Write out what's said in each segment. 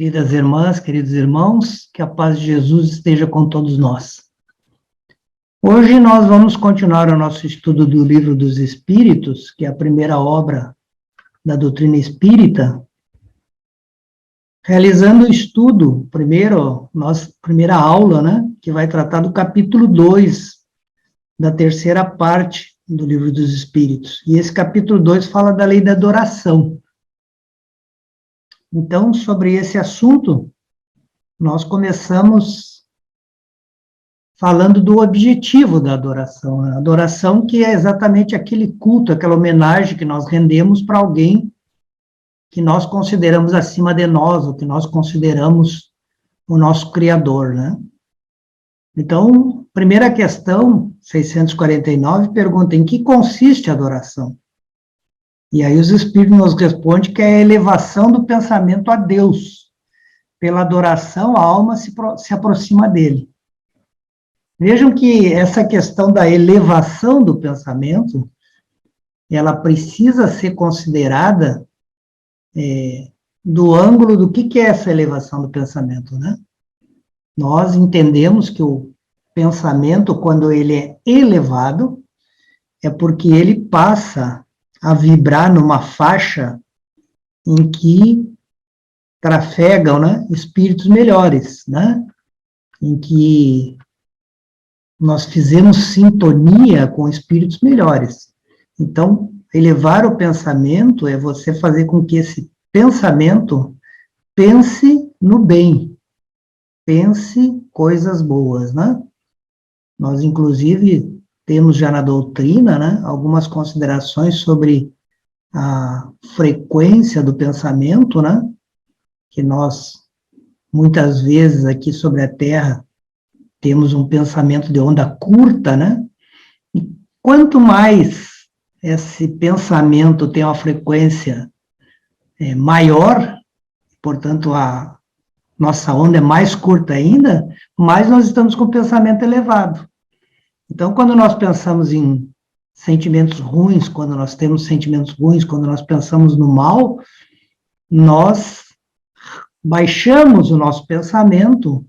Queridas irmãs, queridos irmãos, que a paz de Jesus esteja com todos nós. Hoje nós vamos continuar o nosso estudo do Livro dos Espíritos, que é a primeira obra da doutrina espírita, realizando o estudo, primeira aula, né, que vai tratar do capítulo 2, da terceira parte do Livro dos Espíritos. E esse capítulo 2 fala da lei da adoração. Então, sobre esse assunto, nós começamos falando do objetivo da adoração. A adoração que é exatamente aquele culto, aquela homenagem que nós rendemos para alguém que nós consideramos acima de nós, ou que nós consideramos o nosso Criador, né? Então, primeira questão, 649, pergunta: em que consiste a adoração? E aí os Espíritos nos respondem que é a elevação do pensamento a Deus. Pela adoração, a alma se aproxima dele. Vejam que essa questão da elevação do pensamento, ela precisa ser considerada do ângulo do que é essa elevação do pensamento, né? Nós entendemos que o pensamento, quando ele é elevado, é porque ele passa a vibrar numa faixa em que trafegam, né, espíritos melhores, né, em que nós fizemos sintonia com espíritos melhores. Então, elevar o pensamento é você fazer com que esse pensamento pense no bem, pense coisas boas, né? Nós, inclusive, temos já na doutrina, né, algumas considerações sobre a frequência do pensamento, né, que nós, muitas vezes, aqui sobre a Terra, temos um pensamento de onda curta, né, e quanto mais esse pensamento tem uma frequência maior, portanto, a nossa onda é mais curta ainda, mais nós estamos com o pensamento elevado. Então, quando nós pensamos em sentimentos ruins, quando nós temos sentimentos ruins, quando nós pensamos no mal, nós baixamos o nosso pensamento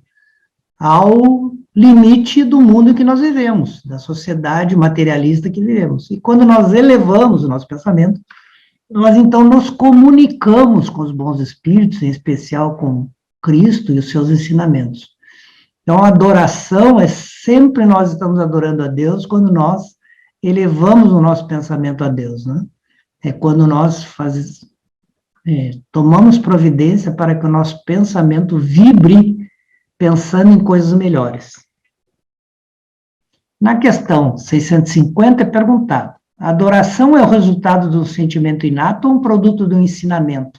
ao limite do mundo em que nós vivemos, da sociedade materialista que vivemos. E quando nós elevamos o nosso pensamento, nós então nos comunicamos com os bons espíritos, em especial com Cristo e os seus ensinamentos. Então, a adoração é sempre nós estamos adorando a Deus quando nós elevamos o nosso pensamento a Deus, né? É quando nós tomamos providência para que o nosso pensamento vibre pensando em coisas melhores. Na questão 650 é perguntado: a adoração é o resultado do sentimento inato ou um produto do ensinamento?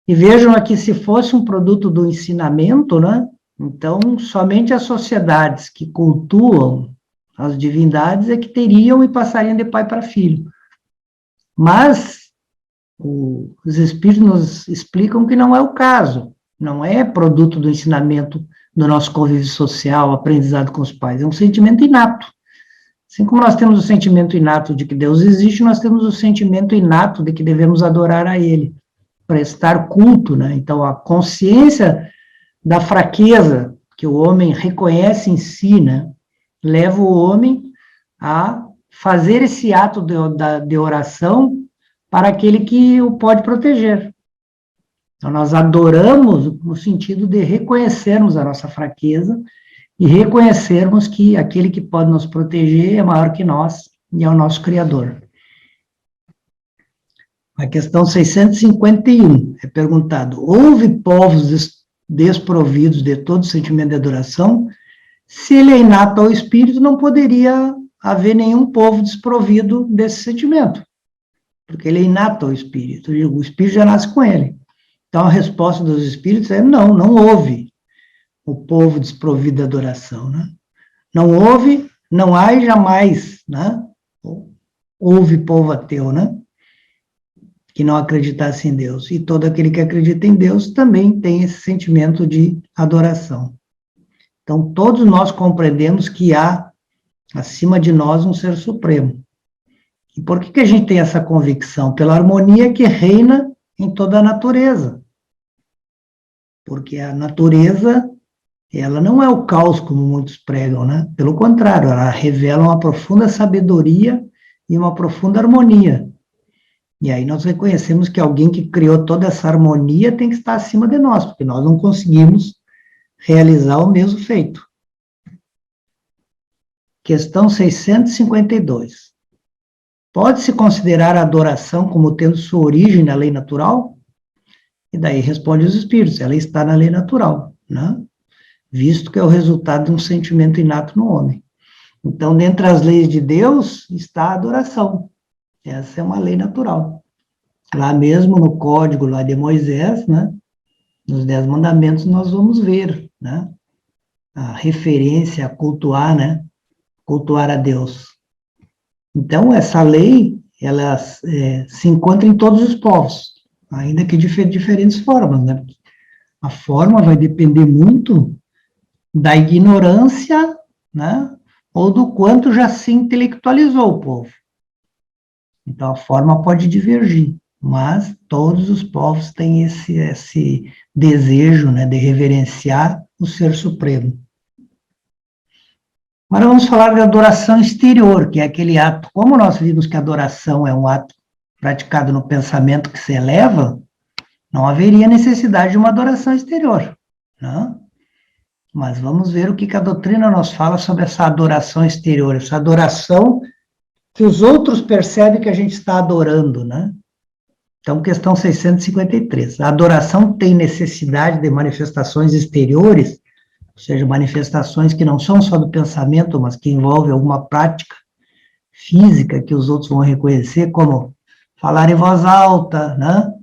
E vejam aqui, se fosse um produto do ensinamento, né? Então, somente as sociedades que cultuam as divindades é que teriam e passariam de pai para filho. Mas os Espíritos nos explicam que não é o caso. Não é produto do ensinamento do nosso convívio social, aprendizado com os pais. É um sentimento inato. Assim como nós temos o sentimento inato de que Deus existe, nós temos o sentimento inato de que devemos adorar a Ele, prestar culto, né? Então, a consciência da fraqueza que o homem reconhece em si, né, leva o homem a fazer esse ato de oração para aquele que o pode proteger. Então, nós adoramos no sentido de reconhecermos a nossa fraqueza e reconhecermos que aquele que pode nos proteger é maior que nós e é o nosso Criador. A questão 651 é perguntado: houve povos desprovidos de todo sentimento de adoração? Se ele é inato ao espírito, não poderia haver nenhum povo desprovido desse sentimento, porque ele é inato ao espírito, o espírito já nasce com ele. Então, a resposta dos espíritos é não, não houve o povo desprovido de adoração, né? Não houve, não há e jamais, né? Houve povo ateu, né? Que não acreditasse em Deus. E todo aquele que acredita em Deus também tem esse sentimento de adoração. Então, todos nós compreendemos que há, acima de nós, um ser supremo. E por que a gente tem essa convicção? Pela harmonia que reina em toda a natureza. porque a natureza, ela não é o caos como muitos pregam, né? Pelo contrário, ela revela uma profunda sabedoria e uma profunda harmonia. E aí nós reconhecemos que alguém que criou toda essa harmonia tem que estar acima de nós, porque nós não conseguimos realizar o mesmo feito. Questão 652. Pode-se considerar a adoração como tendo sua origem na lei natural? E daí responde os espíritos, ela está na lei natural, né? Visto que é o resultado de um sentimento inato no homem. Então, dentre as leis de Deus, está a adoração. Essa é uma lei natural. Lá mesmo no código lá de Moisés, né, nos 10 mandamentos, nós vamos ver, né, a referência a cultuar, né, cultuar a Deus. Então, essa lei, ela se encontra em todos os povos, ainda que de diferentes formas, né? A forma vai depender muito da ignorância, né, ou do quanto já se intelectualizou o povo. Então, a forma pode divergir, mas todos os povos têm esse desejo, né, de reverenciar o Ser Supremo. Agora vamos falar de adoração exterior, que é aquele ato, como nós vimos que a adoração é um ato praticado no pensamento que se eleva, não haveria necessidade de uma adoração exterior, né? Mas vamos ver o que a doutrina nos fala sobre essa adoração exterior, essa adoração que os outros percebem que a gente está adorando, né? Então, questão 653. A adoração tem necessidade de manifestações exteriores, ou seja, manifestações que não são só do pensamento, mas que envolvem alguma prática física que os outros vão reconhecer, como falar em voz alta, né?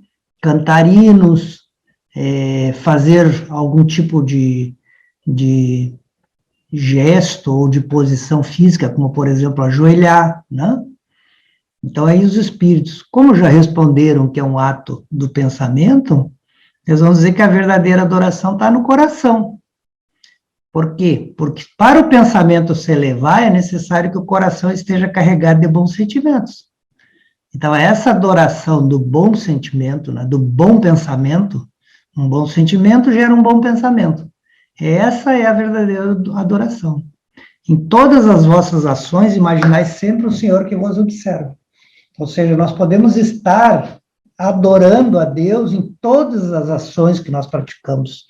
Cantar hinos, fazer algum tipo de gesto ou de posição física, como, por exemplo, ajoelhar, né? Então, aí os espíritos, como já responderam que é um ato do pensamento, eles vão dizer que a verdadeira adoração está no coração. Por quê? Porque para o pensamento se elevar, é necessário que o coração esteja carregado de bons sentimentos. Então, essa adoração do bom sentimento, né, do bom pensamento, um bom sentimento gera um bom pensamento. Essa é a verdadeira adoração. Em todas as vossas ações, imaginai sempre o Senhor que vos observa. Ou seja, nós podemos estar adorando a Deus em todas as ações que nós praticamos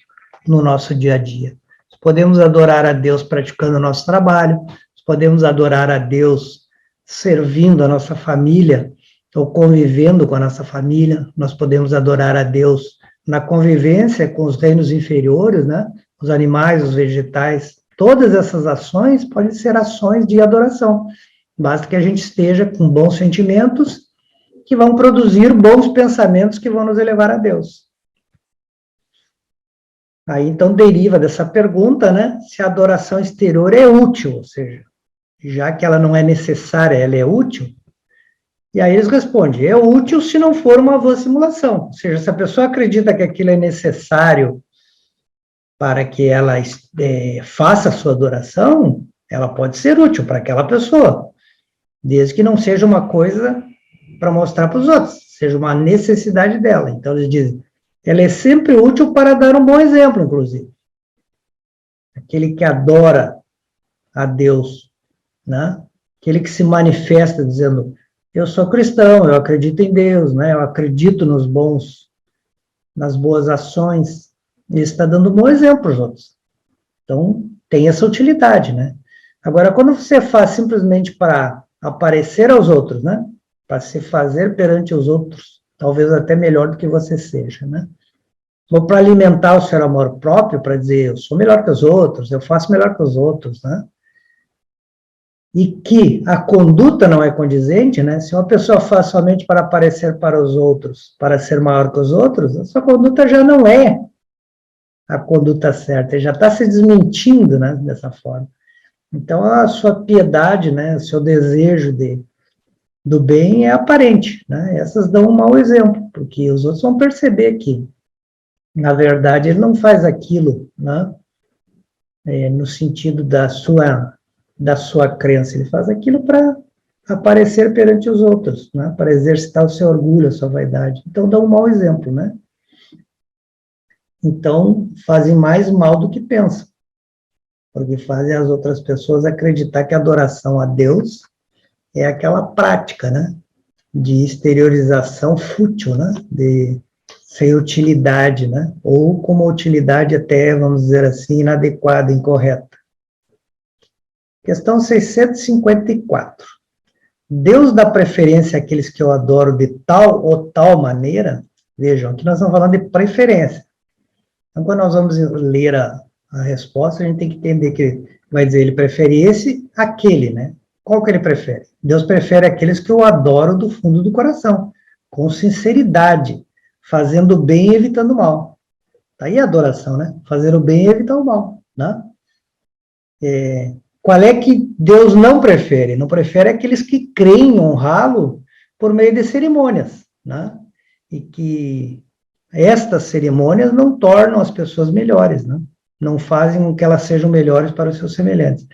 no nosso dia a dia. Podemos adorar a Deus praticando o nosso trabalho, podemos adorar a Deus servindo a nossa família, ou convivendo com a nossa família, nós podemos adorar a Deus na convivência com os reinos inferiores, né? Os animais, os vegetais, todas essas ações podem ser ações de adoração. Basta que a gente esteja com bons sentimentos que vão produzir bons pensamentos que vão nos elevar a Deus. Aí, então, deriva dessa pergunta, né, se a adoração exterior é útil, ou seja, já que ela não é necessária, ela é útil. E aí eles respondem, é útil se não for uma vã simulação. Ou seja, se a pessoa acredita que aquilo é necessário para que ela faça a sua adoração, ela pode ser útil para aquela pessoa, desde que não seja uma coisa para mostrar para os outros, seja uma necessidade dela. Então, eles dizem, ela é sempre útil para dar um bom exemplo, inclusive. Aquele que adora a Deus, né? Aquele que se manifesta dizendo, eu sou cristão, eu acredito em Deus, né? Eu acredito nas boas ações, ele está dando um bom exemplo para os outros. Então, tem essa utilidade, né? Agora, quando você faz simplesmente para aparecer aos outros, né? Para se fazer perante os outros, talvez até melhor do que você seja, né? Ou para alimentar o seu amor próprio, para dizer, eu sou melhor que os outros, eu faço melhor que os outros, né? E que a conduta não é condizente, né? Se uma pessoa faz somente para aparecer para os outros, para ser maior que os outros, a sua conduta já não é a conduta certa, ele já está se desmentindo, né, dessa forma. Então, a sua piedade, né, o seu desejo do bem é aparente, né? Essas dão um mau exemplo, porque os outros vão perceber que, na verdade, ele não faz aquilo, né, no sentido da sua crença, ele faz aquilo para aparecer perante os outros, né, para exercitar o seu orgulho, a sua vaidade. Então, dá um mau exemplo, né? então fazem mais mal do que pensam, porque fazem as outras pessoas acreditar que a adoração a Deus é aquela prática, né, de exteriorização fútil, né, sem utilidade, né, ou com uma utilidade até, vamos dizer assim, inadequada, incorreta. Questão 654. Deus dá preferência àqueles que eu adoro de tal ou tal maneira? Vejam, aqui nós estamos falando de preferência. Então, quando nós vamos ler a resposta, a gente tem que entender que vai dizer, ele prefere aquele, né? Qual que ele prefere? Deus prefere aqueles que eu adoro do fundo do coração, com sinceridade, fazendo o bem e evitando o mal. Tá aí a adoração, né? Fazer o bem e evitar o mal, né? Qual é que Deus não prefere? Não prefere aqueles que creem honrá-lo por meio de cerimônias, né? E que estas cerimônias não tornam as pessoas melhores, né? Não fazem com que elas sejam melhores para os seus semelhantes.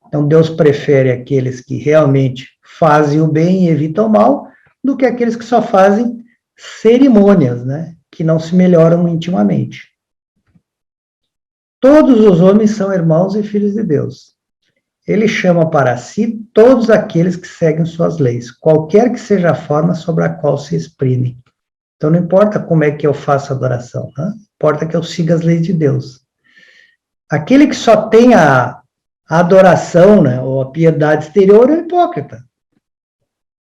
Então, Deus prefere aqueles que realmente fazem o bem e evitam o mal, do que aqueles que só fazem cerimônias, né? Que não se melhoram intimamente. Todos os homens são irmãos e filhos de Deus. Ele chama para si todos aqueles que seguem suas leis, qualquer que seja a forma sobre a qual se exprimem. Então, não importa como é que eu faço a adoração, né? Importa que eu siga as leis de Deus. Aquele que só tem a adoração, né, ou a piedade exterior é hipócrita,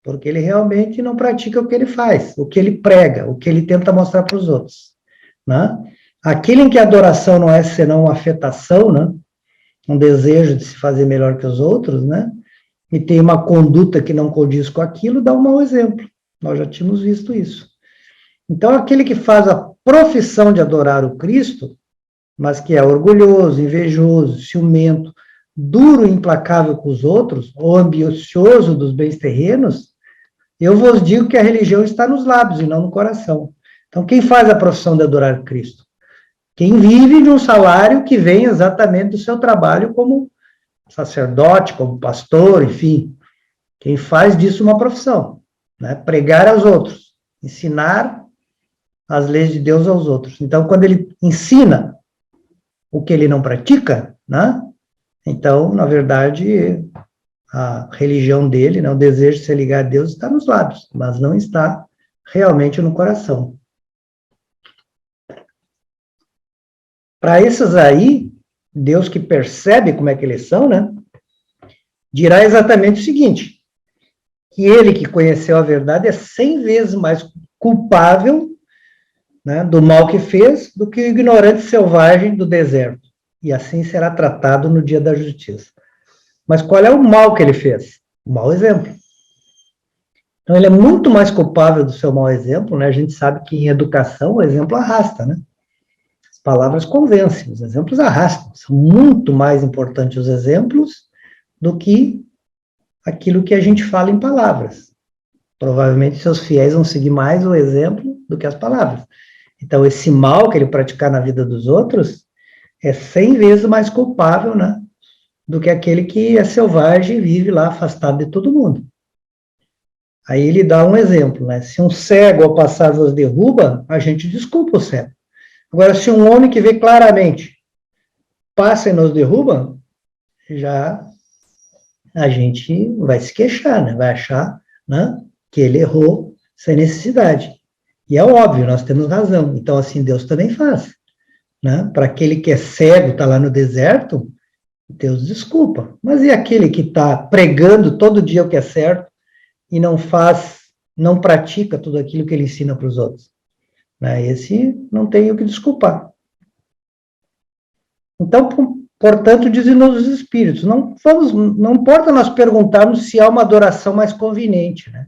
porque ele realmente não pratica o que ele faz, o que ele prega, o que ele tenta mostrar para os outros, né? Aquele em que a adoração não é senão uma afetação, né, um desejo de se fazer melhor que os outros, né, e tem uma conduta que não condiz com aquilo, dá um mau exemplo. Nós já tínhamos visto isso. Então, aquele que faz a profissão de adorar o Cristo, mas que é orgulhoso, invejoso, ciumento, duro e implacável com os outros, ou ambicioso dos bens terrenos, eu vos digo que a religião está nos lábios e não no coração. Então, quem faz a profissão de adorar Cristo? Quem vive de um salário que vem exatamente do seu trabalho como sacerdote, como pastor, enfim. Quem faz disso uma profissão, né? Pregar aos outros, ensinar as leis de Deus aos outros. Então, quando ele ensina o que ele não pratica, né? Então, na verdade, a religião dele, né, o desejo de se ligar a Deus está nos lábios, mas não está realmente no coração. Para esses aí, Deus que percebe como é que eles são, né, dirá exatamente o seguinte, que ele que conheceu a verdade é 100 vezes mais culpável, né, do mal que fez do que o ignorante selvagem do deserto. E assim será tratado no dia da justiça. Mas qual é o mal que ele fez? O mau exemplo. Então, ele é muito mais culpável do seu mau exemplo, né? A gente sabe que em educação o exemplo arrasta, né? As palavras convencem, os exemplos arrastam. São muito mais importantes os exemplos do que aquilo que a gente fala em palavras. Provavelmente seus fiéis vão seguir mais o exemplo do que as palavras. Então, esse mal que ele praticar na vida dos outros é 100 vezes mais culpável, né, do que aquele que é selvagem e vive lá afastado de todo mundo. Aí ele dá um exemplo, né? Se um cego ao passar vos derruba, a gente desculpa o cego. Agora, se um homem que vê claramente passa e nos derruba, já a gente vai se queixar, né? Vai achar, né, que ele errou sem necessidade. E é óbvio, nós temos razão. Então, assim, Deus também faz. Né? Para aquele que é cego, está lá no deserto, Deus desculpa. Mas e aquele que está pregando todo dia o que é certo e não faz, não pratica tudo aquilo que ele ensina para os outros? Né? Esse não tem o que desculpar. Então, portanto, dizem-nos os Espíritos, não importa nós perguntarmos se há uma adoração mais conveniente, né?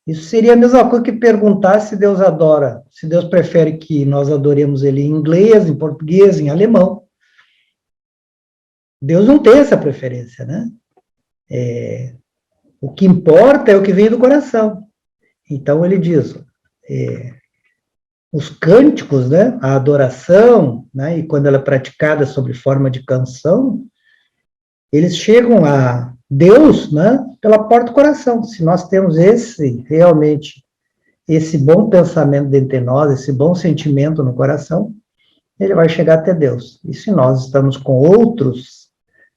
Isso seria a mesma coisa que perguntar se Deus adora, se Deus prefere que nós adoremos Ele em inglês, em português, em alemão. Deus não tem essa preferência, né? O que importa é o que vem do coração. Então, ele diz, os cânticos, né, a adoração, né, e quando ela é praticada sob forma de canção, eles chegam a Deus, né, pela porta do coração. Se nós temos realmente esse bom pensamento dentro de nós, esse bom sentimento no coração, ele vai chegar até Deus. E se nós estamos com outros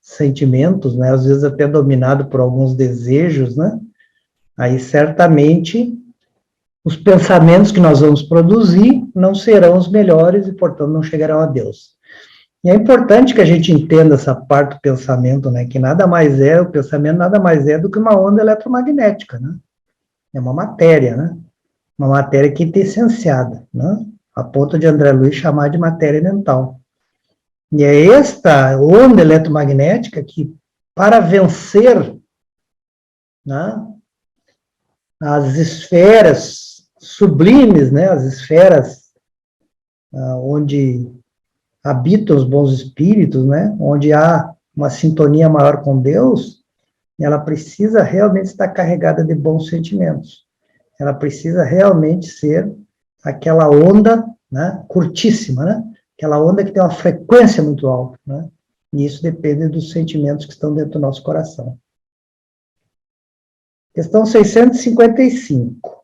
sentimentos, né, às vezes até dominado por alguns desejos, né, aí certamente os pensamentos que nós vamos produzir não serão os melhores e, portanto, não chegarão a Deus. E é importante que a gente entenda essa parte do pensamento, né, que nada mais é, o pensamento nada mais é do que uma onda eletromagnética, né? É uma matéria, né? Uma matéria quintessenciada, né? A ponto de André Luiz chamar de matéria mental. E é esta onda eletromagnética que, para vencer, né, as esferas sublimes, né, as esferas onde habitam os bons espíritos, né, onde há uma sintonia maior com Deus, ela precisa realmente estar carregada de bons sentimentos. Ela precisa realmente ser aquela onda, né, curtíssima, né, aquela onda que tem uma frequência muito alta, né, e isso depende dos sentimentos que estão dentro do nosso coração. Questão 655.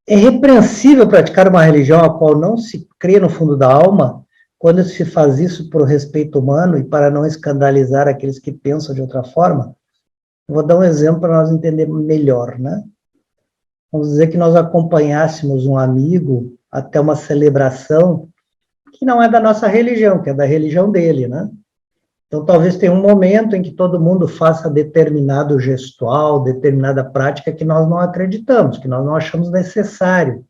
É repreensível praticar uma religião a qual não se crê no fundo da alma, quando se faz isso por respeito humano e para não escandalizar aqueles que pensam de outra forma? Eu vou dar um exemplo para nós entendermos melhor, né? Vamos dizer que nós acompanhássemos um amigo até uma celebração que não é da nossa religião, que é da religião dele, né? Então, talvez tenha um momento em que todo mundo faça determinado gestual, determinada prática que nós não acreditamos, que nós não achamos necessário.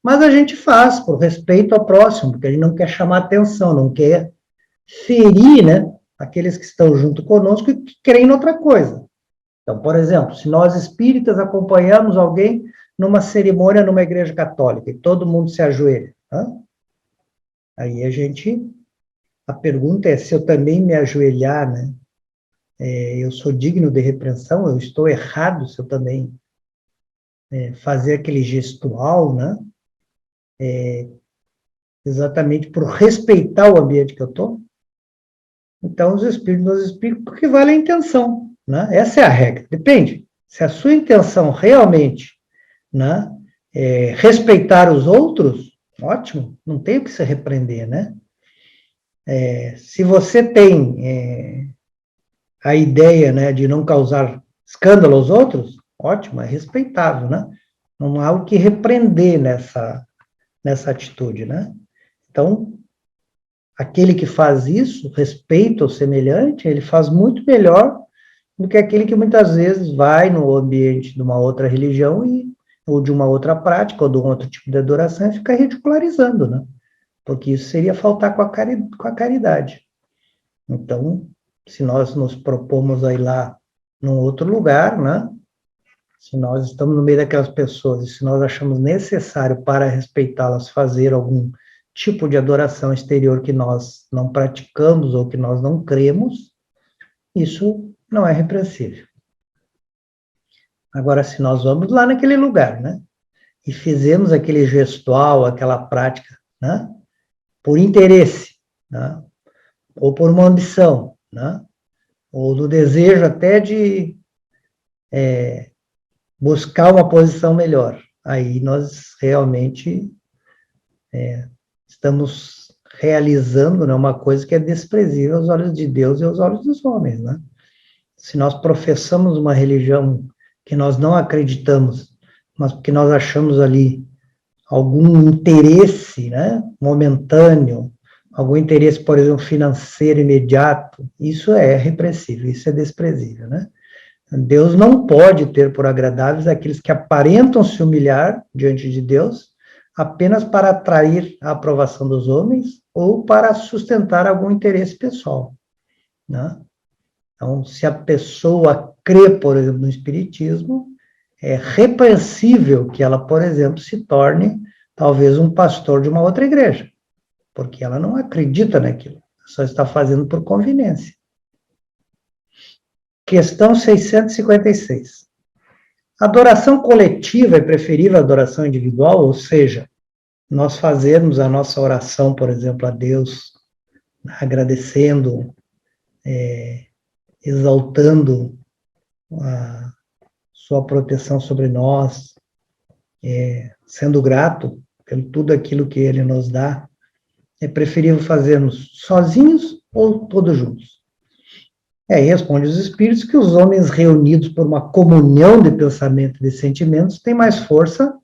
Mas a gente faz por respeito ao próximo, porque a gente não quer chamar atenção, não quer ferir, né, aqueles que estão junto conosco e que creem em outra coisa. Então, por exemplo, se nós espíritas acompanhamos alguém numa cerimônia numa igreja católica e todo mundo se ajoelha, né? Aí a pergunta é se eu também me ajoelhar, né? Eu sou digno de repreensão, eu estou errado se eu também fazer aquele gestual, né? Exatamente por respeitar o ambiente que eu estou. Então, os espíritos nos explicam porque vale a intenção, né? Essa é a regra. Depende. Se a sua intenção realmente, né, é respeitar os outros, ótimo, não tem o que se repreender, né? Se você tem a ideia, né, de não causar escândalo aos outros, ótimo, é respeitável, né? Não há o que repreender nessa atitude, né? Então, aquele que faz isso, respeita o semelhante, ele faz muito melhor do que aquele que muitas vezes vai no ambiente de uma outra religião ou de uma outra prática, ou de um outro tipo de adoração e fica ridicularizando, né? Porque isso seria faltar com a caridade. Então, se nós nos propomos a ir lá num outro lugar, né? Se nós estamos no meio daquelas pessoas e se nós achamos necessário para respeitá-las fazer algum tipo de adoração exterior que nós não praticamos ou que nós não cremos, isso não é repreensível. Agora, se nós vamos lá naquele lugar, né, e fizemos aquele gestual, aquela prática, né, por interesse, né, ou por uma ambição, né, ou do desejo até de buscar uma posição melhor, aí nós realmente estamos realizando, né, uma coisa que é desprezível aos olhos de Deus e aos olhos dos homens, né? Se nós professamos uma religião que nós não acreditamos, mas porque nós achamos ali algum interesse, né, momentâneo, algum interesse, por exemplo, financeiro imediato, isso é repressível, isso é desprezível, né? Deus não pode ter por agradáveis aqueles que aparentam se humilhar diante de Deus apenas para atrair a aprovação dos homens ou para sustentar algum interesse pessoal, né? Então, se a pessoa crê, por exemplo, no Espiritismo, é repreensível que ela, por exemplo, se torne talvez um pastor de uma outra igreja, porque ela não acredita naquilo, só está fazendo por conveniência. Questão 656. Adoração coletiva é preferível à adoração individual, ou seja, nós fazermos a nossa oração, por exemplo, a Deus, agradecendo, exaltando a sua proteção sobre nós, sendo grato por tudo aquilo que Ele nos dá, É preferível fazermos sozinhos ou todos juntos? E aí responde os espíritos que os homens reunidos por uma comunhão de pensamento e de sentimentos têm mais força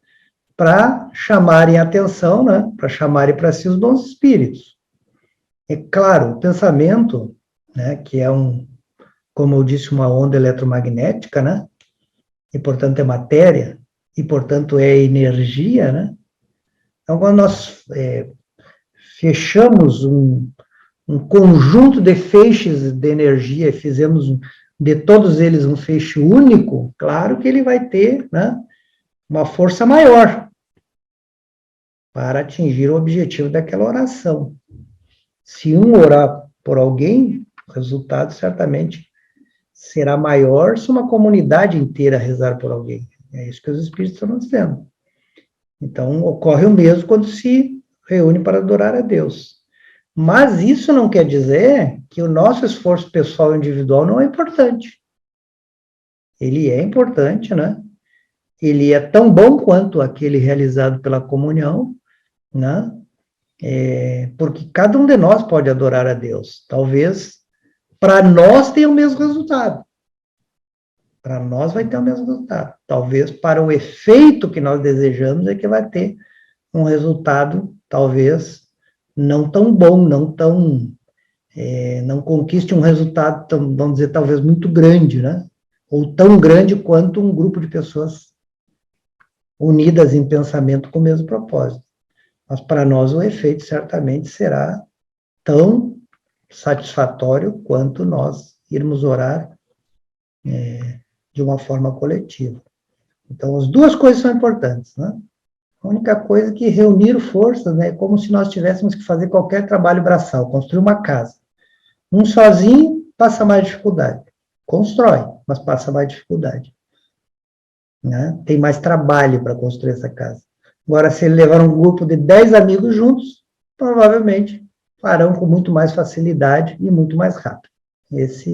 para chamarem a atenção, né, para chamarem para si os bons espíritos. É claro, o pensamento, né, que é como eu disse, uma onda eletromagnética, né, e portanto é matéria, e portanto é energia, né. Então, quando nós fechamos um conjunto de feixes de energia, fizemos de todos eles um feixe único, claro que ele vai ter, né, uma força maior para atingir o objetivo daquela oração. Se um orar por alguém, o resultado certamente será maior se uma comunidade inteira rezar por alguém. É isso que os espíritos estão dizendo. Então, ocorre o mesmo quando se reúne para adorar a Deus. Mas isso não quer dizer que o nosso esforço pessoal individual não é importante. Ele é importante, né? Ele é tão bom quanto aquele realizado pela comunhão, né? Porque cada um de nós pode adorar a Deus. Talvez para nós tenha o mesmo resultado. Para nós vai ter o mesmo resultado. Talvez para o efeito que nós desejamos é que vai ter um resultado, talvez, não tão bom, não conquiste um resultado, tão, vamos dizer, talvez muito grande, né? Ou tão grande quanto um grupo de pessoas unidas em pensamento com o mesmo propósito. Mas para nós o efeito certamente será tão satisfatório quanto nós irmos orar de uma forma coletiva. Então, as duas coisas são importantes, né? A única coisa é que reunir forças, né, é como se nós tivéssemos que fazer qualquer trabalho braçal, construir uma casa. Um sozinho passa mais dificuldade. Constrói, mas passa mais dificuldade. Né? Tem mais trabalho para construir essa casa. Agora, se ele levar um grupo de 10 amigos juntos, provavelmente farão com muito mais facilidade e muito mais rápido. Essa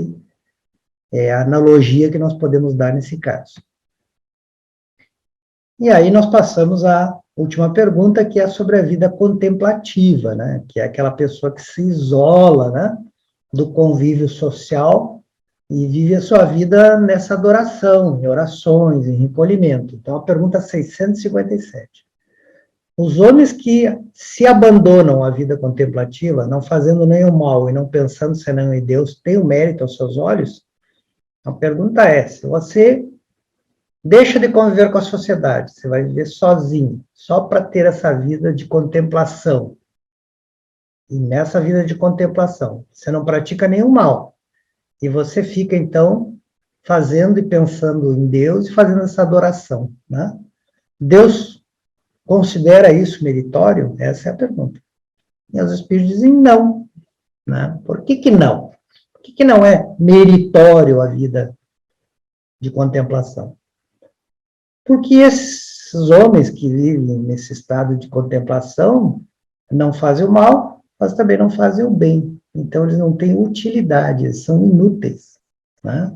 é a analogia que nós podemos dar nesse caso. E aí nós passamos à última pergunta, que é sobre a vida contemplativa, né? Que é aquela pessoa que se isola, né, do convívio social e vive a sua vida nessa adoração, em orações, em recolhimento. Então, a pergunta 657. Os homens que se abandonam à vida contemplativa, não fazendo nenhum mal e não pensando senão em Deus, têm o mérito aos seus olhos? A pergunta é, se você deixa de conviver com a sociedade, você vai viver sozinho, só para ter essa vida de contemplação. E nessa vida de contemplação, você não pratica nenhum mal. E você fica, então, fazendo e pensando em Deus e fazendo essa adoração, né? Deus considera isso meritório? Essa é a pergunta. E os espíritos dizem não, né? Por que não? Por que não é meritório a vida de contemplação? Porque esses homens que vivem nesse estado de contemplação não fazem o mal, mas também não fazem o bem. Então, eles não têm utilidade, eles são inúteis, né?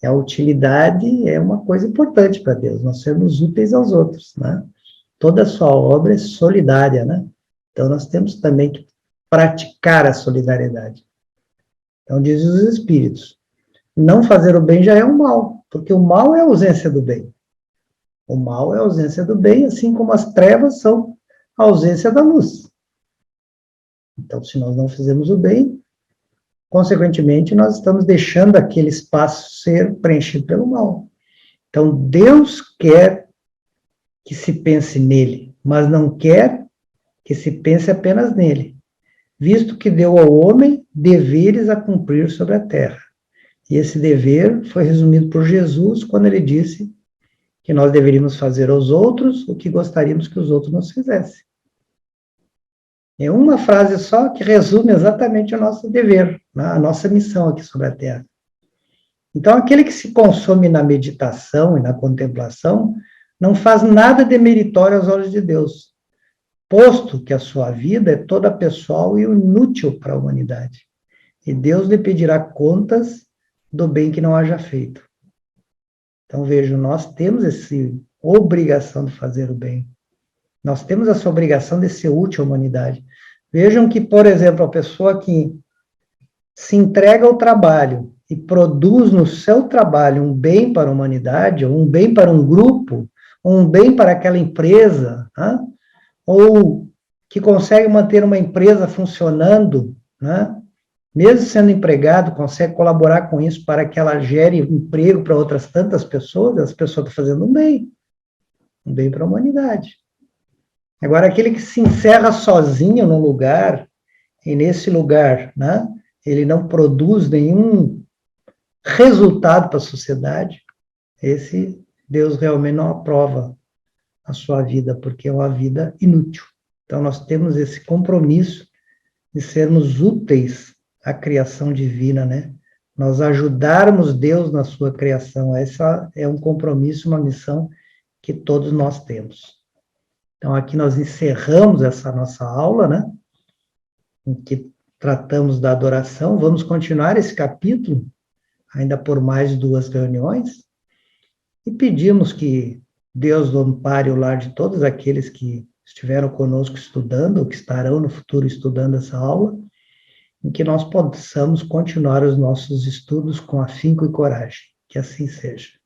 E a utilidade é uma coisa importante para Deus, nós sermos úteis aos outros, né? Toda a sua obra é solidária, né? Então, nós temos também que praticar a solidariedade. Então, dizem os espíritos, não fazer o bem já é um mal, porque o mal é a ausência do bem. O mal é a ausência do bem, assim como as trevas são a ausência da luz. Então, se nós não fizermos o bem, consequentemente, nós estamos deixando aquele espaço ser preenchido pelo mal. Então, Deus quer que se pense nele, mas não quer que se pense apenas nele, visto que deu ao homem deveres a cumprir sobre a terra. E esse dever foi resumido por Jesus quando ele disse que nós deveríamos fazer aos outros o que gostaríamos que os outros nos fizessem. É uma frase só que resume exatamente o nosso dever, né, a nossa missão aqui sobre a Terra. Então, aquele que se consome na meditação e na contemplação não faz nada de meritório aos olhos de Deus, posto que a sua vida é toda pessoal e inútil para a humanidade. E Deus lhe pedirá contas do bem que não haja feito. Então, vejam, nós temos essa obrigação de fazer o bem. Nós temos essa obrigação de ser útil à humanidade. Vejam que, por exemplo, a pessoa que se entrega ao trabalho e produz no seu trabalho um bem para a humanidade, ou um bem para um grupo, ou um bem para aquela empresa, né? Ou que consegue manter uma empresa funcionando, né? Mesmo sendo empregado, consegue colaborar com isso para que ela gere emprego para outras tantas pessoas, essa pessoa está fazendo um bem para a humanidade. Agora, aquele que se encerra sozinho num lugar, e nesse lugar, né, ele não produz nenhum resultado para a sociedade, esse Deus realmente não aprova a sua vida, porque é uma vida inútil. Então, nós temos esse compromisso de sermos úteis à criação divina, né? Nós ajudarmos Deus na sua criação. Essa é um compromisso, uma missão que todos nós temos. Então, aqui nós encerramos essa nossa aula, né? Em que tratamos da adoração. Vamos continuar esse capítulo, ainda por mais 2 reuniões, e pedimos que Deus ampare o lar de todos aqueles que estiveram conosco estudando, ou que estarão no futuro estudando essa aula, em que nós possamos continuar os nossos estudos com afinco e coragem. Que assim seja.